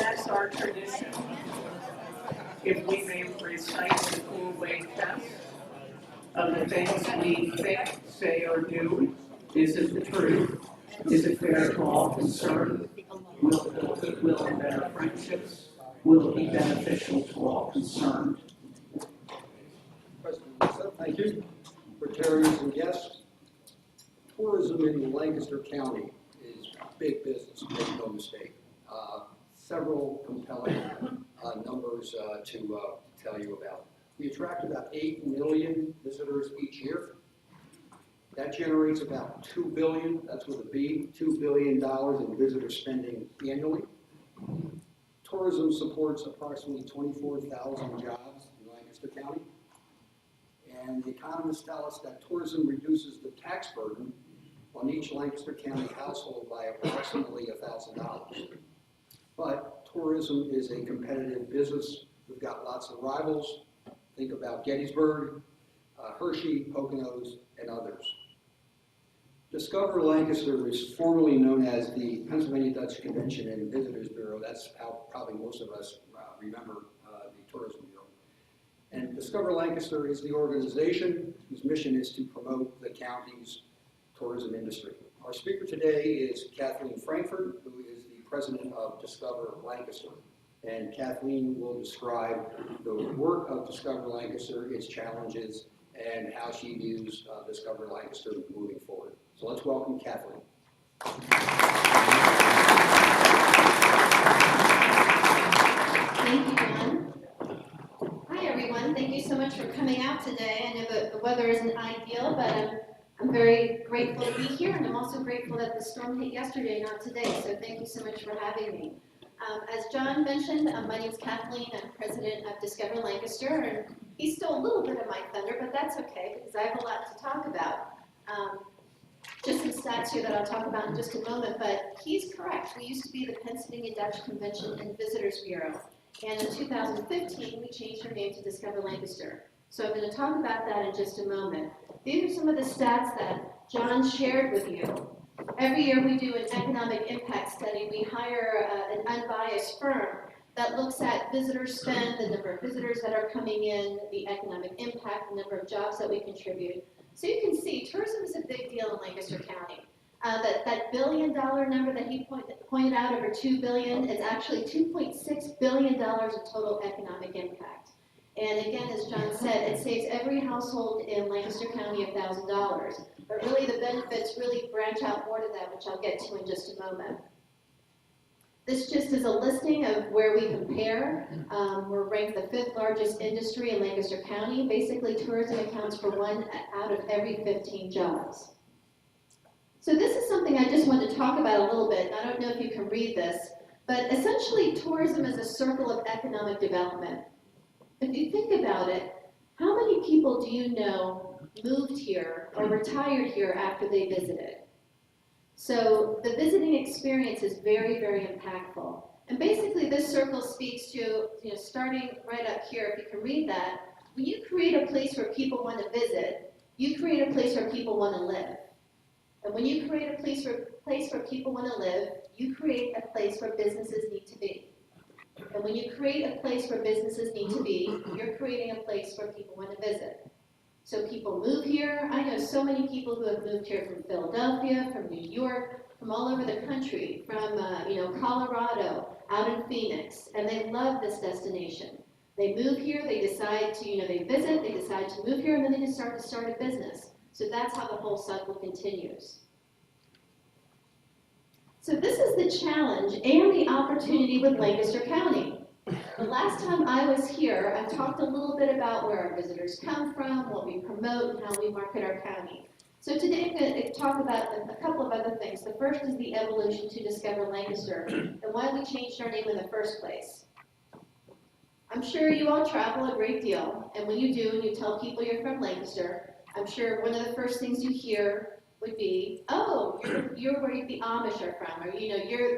as our tradition, if we may recite the cool way test of the things we think, say, or do, is it the truth? Is it fair to all concerned? Will it build goodwill and better friendships? Will it be beneficial to all concerned? President Lisa, thank you. Rotarians and guests, tourism in Lancaster County is big business, make no mistake. Several compelling numbers to tell you about. We attract about 8 million visitors each year. That generates about $2 billion, that's with a B, $2 billion in visitor spending annually. Tourism supports approximately 24,000 jobs in Lancaster County. And the economists tell us that tourism reduces the tax burden on each Lancaster County household by approximately $1,000. But tourism is a competitive business. We've got lots of rivals. Think about Gettysburg, Hershey, Poconos, and others. Discover Lancaster is formerly known as the Pennsylvania Dutch Convention and Visitors Bureau. That's how probably most of us remember the Tourism Bureau. And Discover Lancaster is the organization whose mission is to promote the county's tourism industry. Our speaker today is Kathleen Frankford, who is the president of Discover Lancaster. And Kathleen will describe the work of Discover Lancaster, its challenges, and how she views Discover Lancaster moving forward. So let's welcome Kathleen. Thank you, John. Hi, everyone. Thank you so much for coming out today. I know that the weather isn't ideal, but I'm very grateful to be here, and I'm also grateful that the storm hit yesterday, not today. So thank you so much for having me. As John mentioned, my name is Kathleen. I'm president of Discover Lancaster, and he stole a little bit of my thunder, but that's okay because I have a lot to talk about. Just some stats here that I'll talk about in just a moment, but he's correct. We used to be the Pennsylvania Dutch Convention and Visitors Bureau, and in 2015 we changed our name to Discover Lancaster. So I'm going to talk about that in just a moment. These are some of the stats that John shared with you. Every year we do an economic impact study. We hire an unbiased firm that looks at visitor spend, the number of visitors that are coming in, the economic impact, the number of jobs that we contribute. So you can see tourism is a big deal in Lancaster County. That $1 billion number that he pointed out, over $2 billion, is actually $2.6 billion in total economic impact. And again, as John said, it saves every household in Lancaster County $1,000. But really the benefits really branch out more to that, which I'll get to in just a moment. This just is a listing of where we compare. We're ranked the 5th largest industry in Lancaster County. Basically, tourism accounts for 1 out of every 15 jobs. So this is something I just wanted to talk about a little bit. I don't know if you can read this, but essentially tourism is a circle of economic development. If you think about it, how many people do you know moved here or retired here after they visited? So the visiting experience is very, very impactful. And basically this circle speaks to, starting right up here, if you can read that, when you create a place where people want to visit, you create a place where people want to live. And when you create a place where people want to live, you create a place where businesses need to be. And when you create a place where businesses need to be, you're creating a place where people want to visit. So people move here. I know so many people who have moved here from Philadelphia, from New York, from all over the country, from Colorado, out in Phoenix, and they love this destination. They move here, they decide to, they visit, they decide to move here, and then they decide to start a business. So that's how the whole cycle continues. So this is the challenge and the opportunity with Lancaster County. The last time I was here, I talked a little bit about where our visitors come from, what we promote, and how we market our county. So today I'm going to talk about a couple of other things. The first is the evolution to Discover Lancaster and why we changed our name in the first place. I'm sure you all travel a great deal, and when you do and you tell people you're from Lancaster, I'm sure one of the first things you hear would be, oh, you're where the Amish are from, or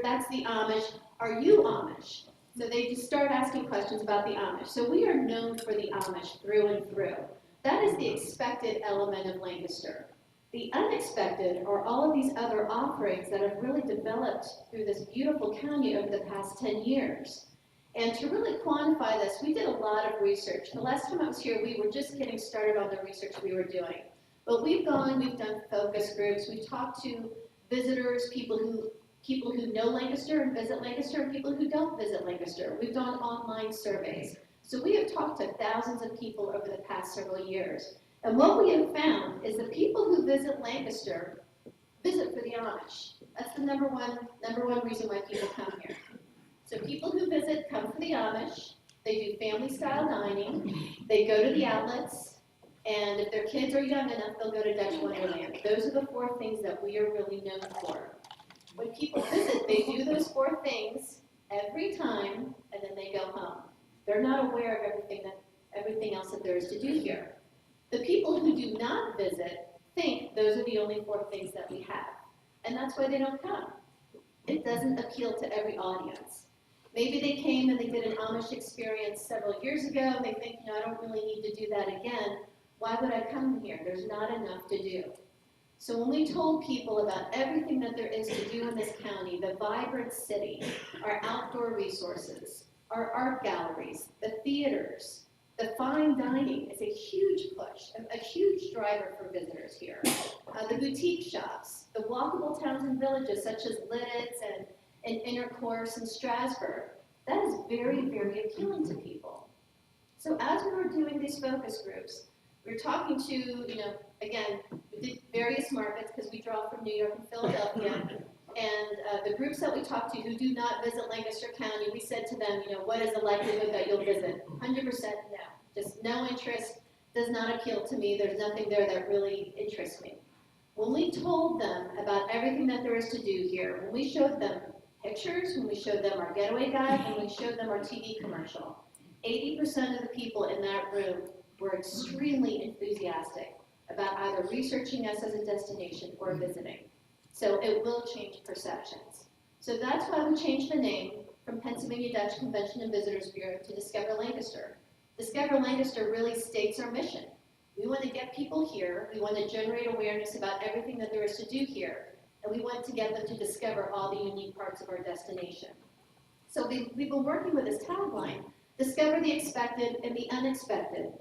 that's the Amish, are you Amish? So they just start asking questions about the Amish. So we are known for the Amish through and through. That is the expected element of Lancaster. The unexpected are all of these other offerings that have really developed through this beautiful county over the past 10 years. And to really quantify this, we did a lot of research. The last time I was here, we were just getting started on the research we were doing. But we've done focus groups, we've talked to visitors, people who know Lancaster and visit Lancaster, and people who don't visit Lancaster. We've done online surveys. So we have talked to thousands of people over the past several years. And what we have found is the people who visit Lancaster visit for the Amish. That's the number one reason why people come here. So people who visit come for the Amish, they do family-style dining, they go to the outlets, and if their kids are young enough, they'll go to Dutch Wonderland. Those are the 4 things that we are really known for. When people visit, they do those 4 things every time, and then they go home. They're not aware of everything else that there is to do here. The people who do not visit think those are the only 4 things that we have, and that's why they don't come. It doesn't appeal to every audience. Maybe they came and they did an Amish experience several years ago, and they think, I don't really need to do that again. Why would I come here? There's not enough to do. So when we told people about everything that there is to do in this county, the vibrant city, our outdoor resources, our art galleries, the theaters, the fine dining is a huge push, a huge driver for visitors here. The boutique shops, the walkable towns and villages such as Lidditz and Intercourse and Strasburg, that is very, very appealing to people. So as we were doing these focus groups, we were talking to, again, we did various markets because we draw from New York and Philadelphia, and the groups that we talked to who do not visit Lancaster County, we said to them, what is the likelihood that you'll visit? 100% no. Just no interest, does not appeal to me, there's nothing there that really interests me. When we told them about everything that there is to do here, when we showed them pictures, when we showed them our getaway guide, when we showed them our TV commercial, 80% of the people in that room were extremely enthusiastic about either researching us as a destination or visiting. So it will change perceptions. So that's why we changed the name from Pennsylvania Dutch Convention and Visitors Bureau to Discover Lancaster. Discover Lancaster really states our mission. We want to get people here, we want to generate awareness about everything that there is to do here, and we want to get them to discover all the unique parts of our destination. So we've been working with this tagline, discover the expected and the unexpected.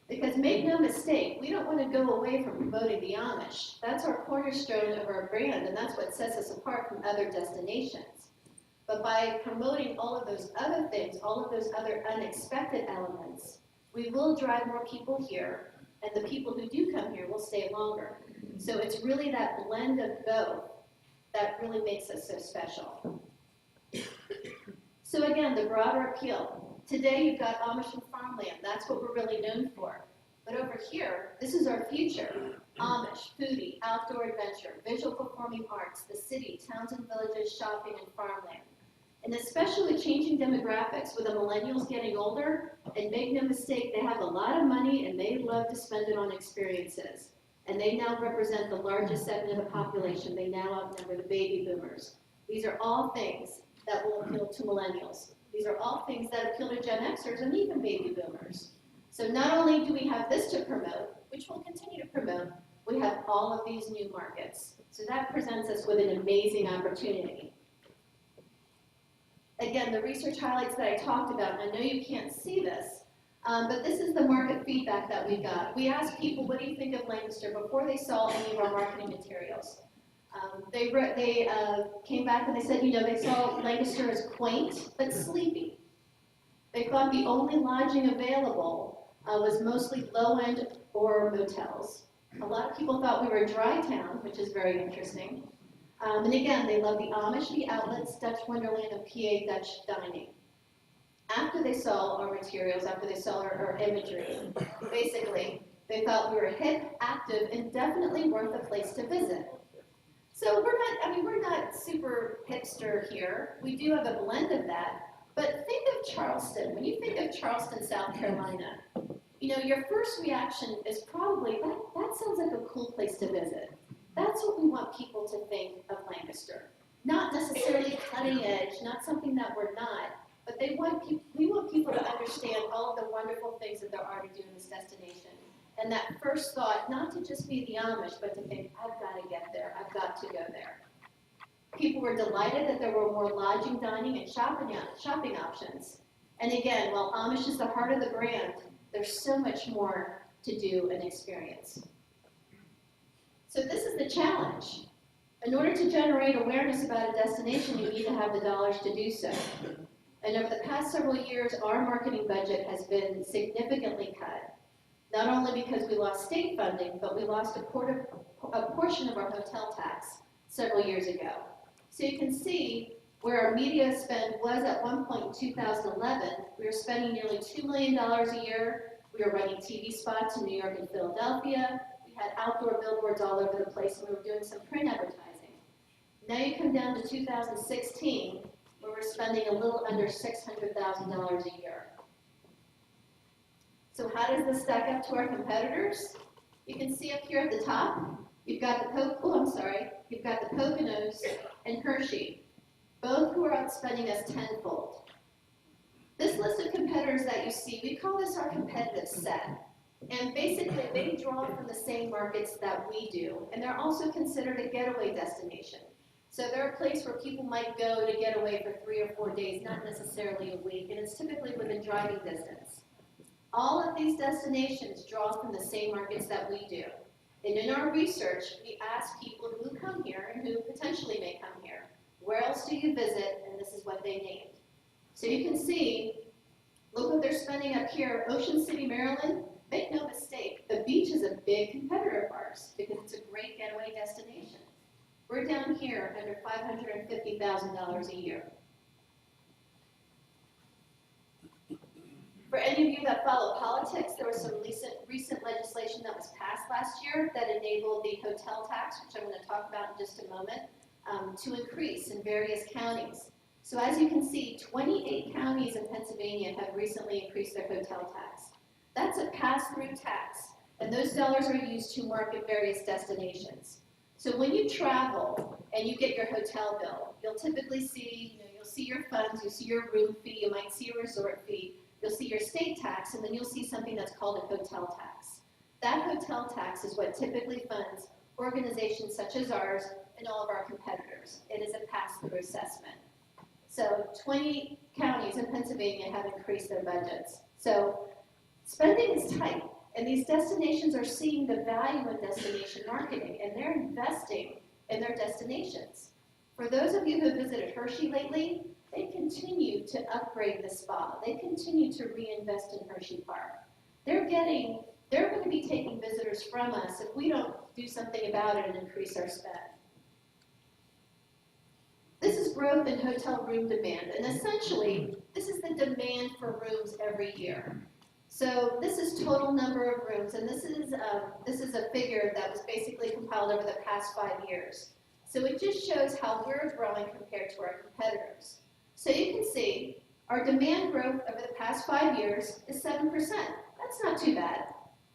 Because make no mistake, we don't want to go away from promoting the Amish. That's our cornerstone of our brand, and that's what sets us apart from other destinations. But by promoting all of those other things, all of those other unexpected elements, we will drive more people here, and the people who do come here will stay longer. So it's really that blend of both that really makes us so special. So again, the broader appeal. Today you've got Amish and farmland. That's what we're really known for. But over here, this is our future. Amish, foodie, outdoor adventure, visual performing arts, the city, towns and villages, shopping, and farmland. And especially with changing demographics, with the millennials getting older, and make no mistake, they have a lot of money and they love to spend it on experiences. And they now represent the largest segment of the population. They now outnumber the baby boomers. These are all things that will appeal to millennials. These are all things that appeal to Gen Xers and even baby boomers. So not only do we have this to promote, which we'll continue to promote, we have all of these new markets. So that presents us with an amazing opportunity. Again, the research highlights that I talked about, and I know you can't see this, but this is the market feedback that we got. We asked people, what do you think of Lancaster before they saw any of our marketing materials? They came back and they said, they saw Lancaster as quaint but sleepy. They thought the only lodging available was mostly low-end or motels. A lot of people thought we were a dry town, which is very interesting. And again, they love the Amish, the outlets, Dutch Wonderland, and PA Dutch dining. After they saw our materials, after they saw our imagery, basically, they thought we were hip, active, and definitely worth a place to visit. So we're not super hipster here. We do have a blend of that. But think of Charleston. When you think of Charleston, South Carolina, your first reaction is probably, that sounds like a cool place to visit. That's what we want people to think of Lancaster. Not necessarily cutting edge, not something that we're not, but we want people to understand all of the wonderful things that there are to do in this destination. And that first thought, not to just be the Amish, but to think, I've got to get there, I've got to go there. People were delighted that there were more lodging, dining, and shopping options. And again, while Amish is the heart of the brand, there's so much more to do and experience. So this is the challenge. In order to generate awareness about a destination, you need to have the dollars to do so. And over the past several years, our marketing budget has been significantly cut. Not only because we lost state funding, but we lost a portion of our hotel tax several years ago. So you can see where our media spend was at one point in 2011. We were spending nearly $2 million a year. We were running TV spots in New York and Philadelphia. We had outdoor billboards all over the place, and we were doing some print advertising. Now you come down to 2016, where we're spending a little under $600,000 a year. So how does this stack up to our competitors? You can see up here at the top, you've got the Poconos and Hershey, both who are outspending us tenfold. This list of competitors that you see, we call this our competitive set. And basically, they draw from the same markets that we do, and they're also considered a getaway destination. So they're a place where people might go to get away for 3 or 4 days, not necessarily a week, and it's typically within driving distance. All of these destinations draw from the same markets that we do. And in our research, we ask people who come here and who potentially may come here, where else do you visit? And this is what they named. So you can see, look what they're spending up here. Ocean City, Maryland, make no mistake, the beach is a big competitor of ours because it's a great getaway destination. We're down here under $550,000 a year. For any of you that follow politics, there was some recent legislation that was passed last year that enabled the hotel tax, which I'm going to talk about in just a moment, to increase in various counties. So as you can see, 28 counties in Pennsylvania have recently increased their hotel tax. That's a pass-through tax, and those dollars are used to market various destinations. So when you travel and you get your hotel bill, you'll typically see, you'll see your funds, you'll see your room fee, you might see a resort fee, you'll see your state tax, and then you'll see something that's called a hotel tax. That hotel tax is what typically funds organizations such as ours and all of our competitors. It is a pass-through assessment. So 20 counties in Pennsylvania have increased their budgets. So spending is tight, and these destinations are seeing the value in destination marketing, and they're investing in their destinations. For those of you who have visited Hershey lately, they continue to upgrade the spa. They continue to reinvest in Hershey Park. They're going to be taking visitors from us if we don't do something about it and increase our spend. This is growth in hotel room demand, and essentially, this is the demand for rooms every year. So this is total number of rooms, and this is a figure that was basically compiled over the past 5 years. So it just shows how we're growing compared to our competitors. So you can see our demand growth over the past 5 years is 7%. That's not too bad.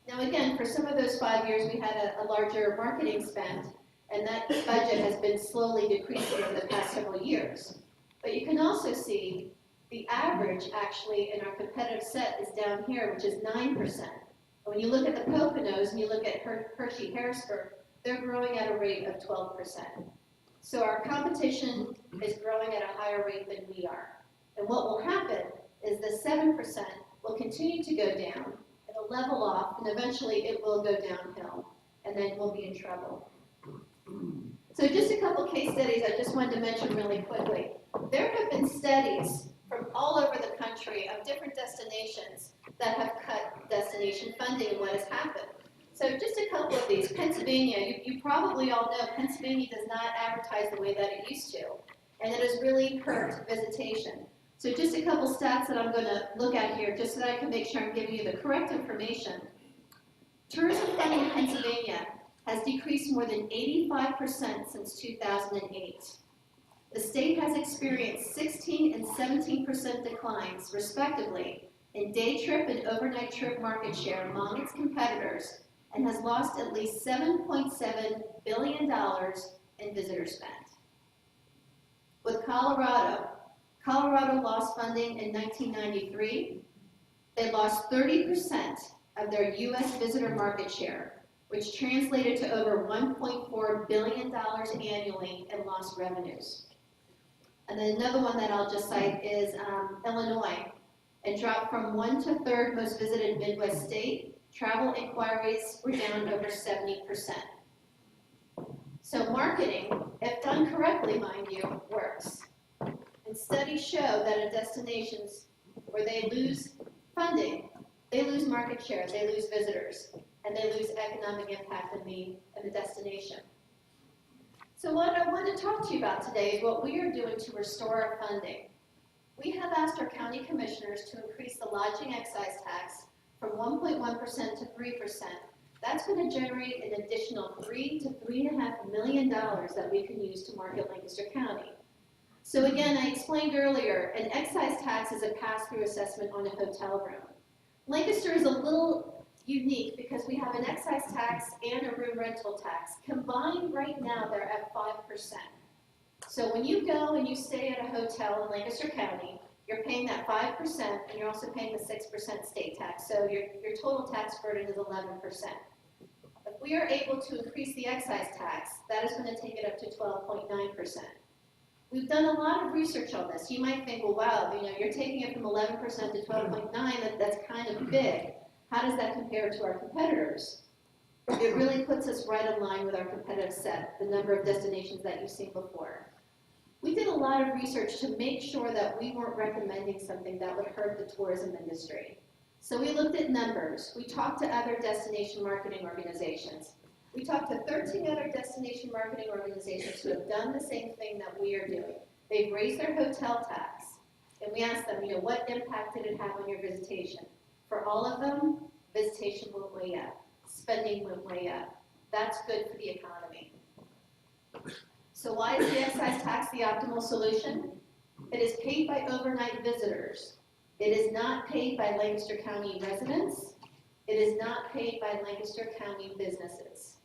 Now again, for some of those 5 years, we had a larger marketing spend, and that budget has been slowly decreasing over the past several years. But you can also see the average actually in our competitive set is down here, which is 9%. And when you look at the Poconos and you look at Hershey Harrisburg, they're growing at a rate of 12%. So our competition is growing at a higher rate than we are. And what will happen is the 7% will continue to go down, it'll level off, and eventually it will go downhill, and then we'll be in trouble. So just a couple case studies I just wanted to mention really quickly. There have been studies from all over the country of different destinations that have cut destination funding and what has happened. So just a couple of these. Pennsylvania, you probably all know Pennsylvania does not advertise the way that it used to, and it has really hurt visitation. So just a couple stats that I'm going to look at here just so that I can make sure I'm giving you the correct information. Tourism funding in Pennsylvania has decreased more than 85% since 2008. The state has experienced 16 and 17% declines, respectively, in day trip and overnight trip market share among its competitors, and has lost at least $7.7 billion in visitor spend. With Colorado lost funding in 1993. They lost 30% of their U.S. visitor market share, which translated to over $1.4 billion annually in lost revenues. And then another one that I'll just cite is Illinois. It dropped from 1 to 3rd most visited Midwest state. Travel inquiries were down over 70%. So marketing, if done correctly, mind you, works. And studies show that in destinations where they lose funding, they lose market share, they lose visitors, and they lose economic impact in the destination. So what I want to talk to you about today is what we are doing to restore our funding. We have asked our county commissioners to increase the lodging excise tax from 1.1% to 3%. That's going to generate an additional $3 to $3.5 million that we can use to market Lancaster County. So again, I explained earlier, an excise tax is a pass-through assessment on a hotel room. Lancaster is a little unique because we have an excise tax and a room rental tax. Combined right now, they're at 5%. So when you go and you stay at a hotel in Lancaster County, you're paying that 5% and you're also paying the 6% state tax. So your total tax burden is 11%. If we are able to increase the excise tax, that is going to take it up to 12.9%. We've done a lot of research on this. You might think, well, wow, you're taking it from 11% to 12.9%, that's kind of big. How does that compare to our competitors? It really puts us right in line with our competitive set, the number of destinations that you've seen before. We did a lot of research to make sure that we weren't recommending something that would hurt the tourism industry. So we looked at numbers. We talked to other destination marketing organizations. We talked to 13 other destination marketing organizations who have done the same thing that we are doing. They've raised their hotel tax. And we asked them, what impact did it have on your visitation? For all of them, visitation went way up. Spending went way up. That's good for the economy. So why is the excise tax the optimal solution? It is paid by overnight visitors. It is not paid by Lancaster County residents. It is not paid by Lancaster County businesses.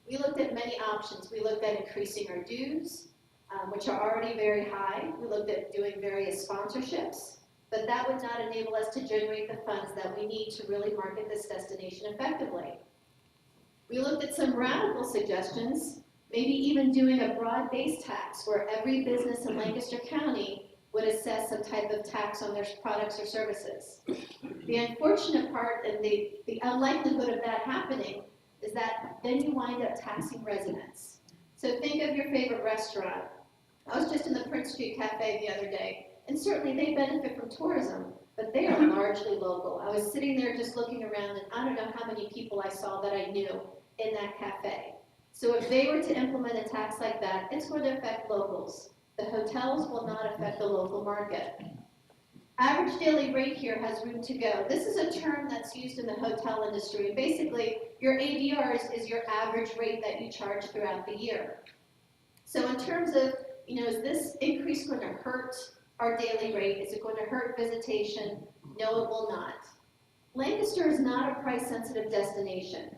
We looked at many options. We looked at increasing our dues, which are already very high. We looked at doing various sponsorships, but that would not enable us to generate the funds that we need to really market this destination effectively. We looked at some radical suggestions, maybe even doing a broad-based tax where every business in Lancaster County would assess some type of tax on their products or services. The unfortunate part and the unlikelihood of that happening is that then you wind up taxing residents. So think of your favorite restaurant. I was just in the Prince Street Cafe the other day, and certainly they benefit from tourism, but they are largely local. I was sitting there just looking around, and I don't know how many people I saw that I knew in that cafe. So if they were to implement a tax like that, it's going to affect locals. The hotels will not affect the local market. Average daily rate here has room to go. This is a term that's used in the hotel industry. Basically, your ADRs is your average rate that you charge throughout the year. So in terms of, is this increase going to hurt our daily rate? Is it going to hurt visitation? No, it will not. Lancaster is not a price-sensitive destination.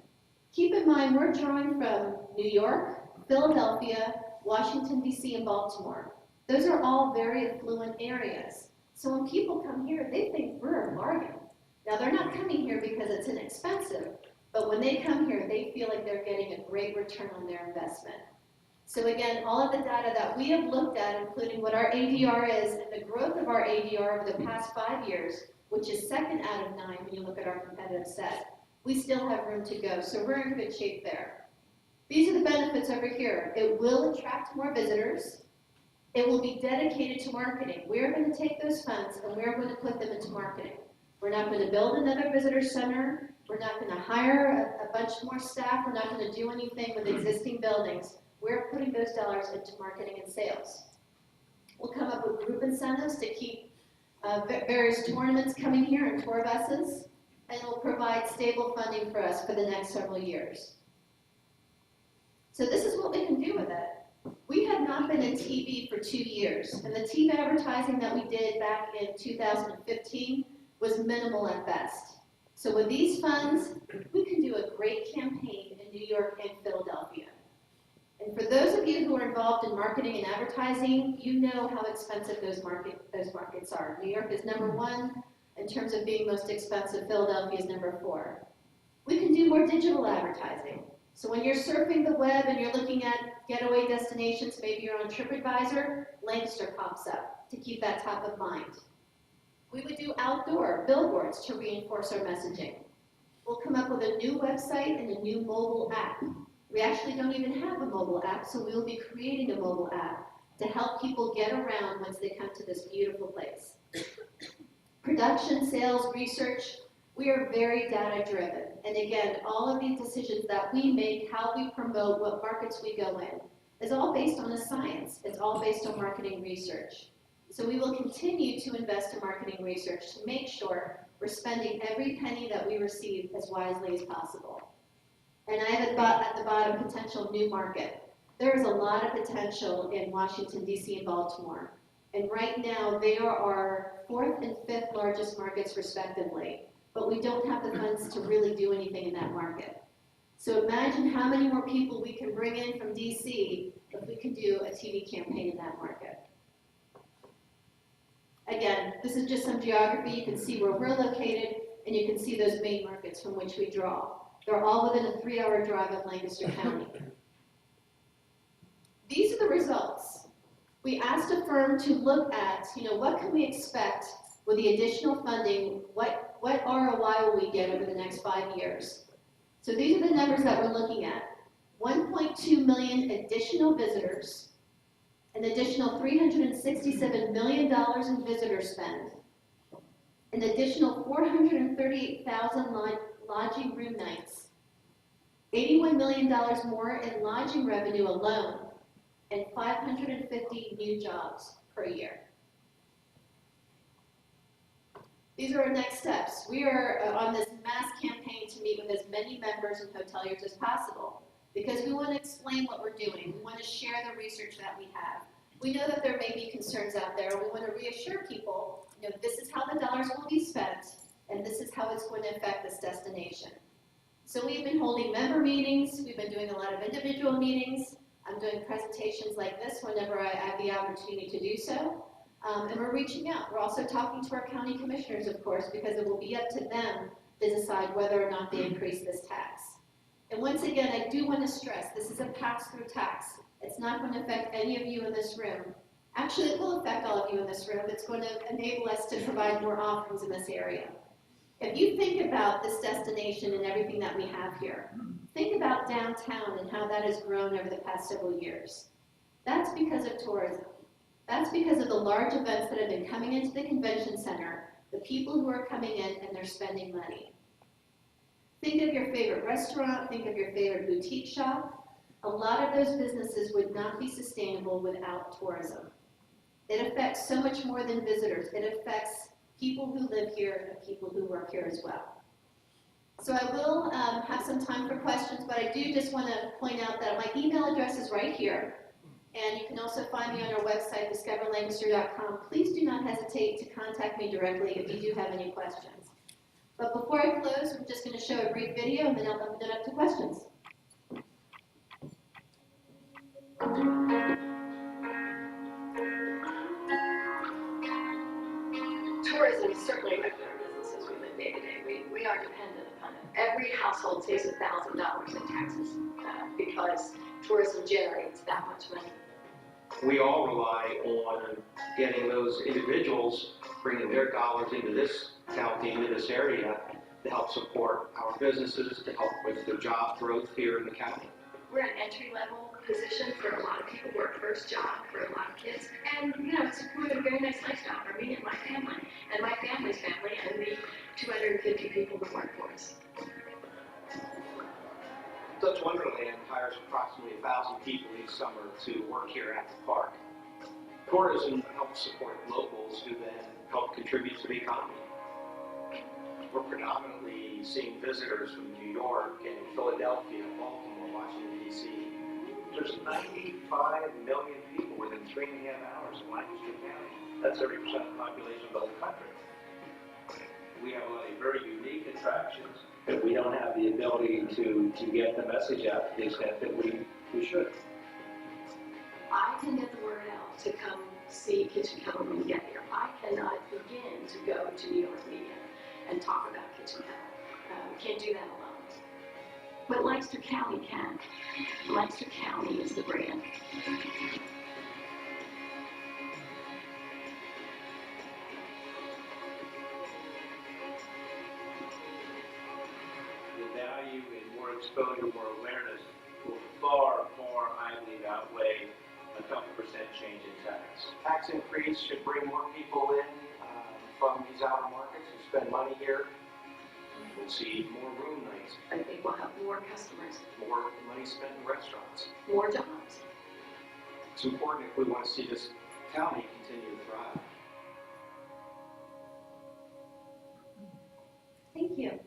Keep in mind, we're drawing from New York, Philadelphia, Washington, D.C., and Baltimore. Those are all very affluent areas. So when people come here, they think we're a bargain. Now, they're not coming here because it's inexpensive, but when they come here, they feel like they're getting a great return on their investment. So again, all of the data that we have looked at, including what our ADR is and the growth of our ADR over the past 5 years, which is second out of 9 when you look at our competitive set, we still have room to go. So we're in good shape there. These are the benefits over here. It will attract more visitors. It will be dedicated to marketing. We're going to take those funds and we're going to put them into marketing. We're not going to build another visitor center. We're not going to hire a bunch more staff. We're not going to do anything with existing buildings. We're putting those dollars into marketing and sales. We'll come up with group incentives to keep various tournaments coming here and tour buses, and we'll provide stable funding for us for the next several years. So this is what we can do with it. We have not been in TV for 2 years, and the TV advertising that we did back in 2015 was minimal at best. So with these funds, we can do a great campaign in New York and Philadelphia. And for those of you who are involved in marketing and advertising, you know how expensive those markets are. New York is #1 in terms of being most expensive, Philadelphia is number 4. We can do more digital advertising. So when you're surfing the web and you're looking at getaway destinations, maybe you're on TripAdvisor, Lancaster pops up to keep that top of mind. We would do outdoor billboards to reinforce our messaging. We'll come up with a new website and a new mobile app. We actually don't even have a mobile app, so we'll be creating a mobile app to help people get around once they come to this beautiful place. Production, sales, research, we are very data driven. And again, all of these decisions that we make, how we promote, what markets we go in, is all based on a science. It's all based on marketing research. So we will continue to invest in marketing research to make sure we're spending every penny that we receive as wisely as possible. And I have at the bottom potential new market. There is a lot of potential in Washington, D.C. and Baltimore. And right now, they are our 4th and 5th largest markets respectively. But we don't have the funds to really do anything in that market. So imagine how many more people we can bring in from D.C. if we can do a TV campaign in that market. Again, this is just some geography. You can see where we're located, and you can see those main markets from which we draw. They're all within a 3-hour drive of Lancaster County. These are the results. We asked a firm to look at, what can we expect with the additional funding? What ROI will we get over the next 5 years? So these are the numbers that we're looking at. 1.2 million additional visitors, an additional $367 million in visitor spend, an additional 438,000 lodging room nights, $81 million more in lodging revenue alone, and 550 new jobs per year. These are our next steps. We are on this mass campaign to meet with as many members and hoteliers as possible because we want to explain what we're doing. We want to share the research that we have. We know that there may be concerns out there. We want to reassure people, this is how the dollars will be spent, and this is how it's going to affect this destination. So we've been holding member meetings. We've been doing a lot of individual meetings. I'm doing presentations like this whenever I have the opportunity to do so. And we're reaching out. We're also talking to our county commissioners, of course, because it will be up to them to decide whether or not they increase this tax. And once again, I do want to stress, this is a pass-through tax. It's not going to affect any of you in this room. Actually, it will affect all of you in this room. It's going to enable us to provide more offerings in this area. If you think about this destination and everything that we have here, think about downtown and how that has grown over the past several years. That's because of tourism. That's because of the large events that have been coming into the convention center, the people who are coming in and they're spending money. Think of your favorite restaurant, think of your favorite boutique shop. A lot of those businesses would not be sustainable without tourism. It affects so much more than visitors. It affects people who live here and people who work here as well. So I will have some time for questions, but I do just want to point out that my email address is right here. And you can also find me on our website, discoverlancaster.com. Please do not hesitate to contact me directly if you do have any questions. But before I close, I'm just going to show a brief video and then I'll open it up to questions. Tourism is certainly affecting our businesses we live day to day. We are dependent upon it. Every household saves $1,000 in taxes because tourism generates that much money. We all rely on getting those individuals, bringing their dollars into this county, into this area, to help support our businesses, to help with the job growth here in the county. We're an entry-level position for a lot of people. We're a first job for a lot of kids. And, it's a very nice lifestyle for me and my family, and my family's family, and the 250 people who work for us. Dutch Wonderland hires approximately 1,000 people each summer to work here at the park. Tourism helps support locals who then help contribute to the economy. We're predominantly seeing visitors from New York and Philadelphia, Baltimore, Washington, D.C. There's 95 million people within 3.5 hours in Lancaster County. That's 30% of the population of the whole country. We have a lot of very unique attractions, but we don't have the ability to get the message out to the extent that we should. I can get the word out to come see Kitchen Kettle when you get here. I cannot begin to go to New York media and talk about Kitchen Kettle. We can't do that alone. But Lancaster County can. Lancaster County is the brand. The value in more exposure, more awareness will far, far, I believe, outweigh a couple percent change in tax. Tax increase should bring more people in from these outer markets who spend money here. We'll see more room nights, I think we'll have more customers, more money spent in restaurants. more jobs. It's important if we want to see this county continue to thrive. Thank you.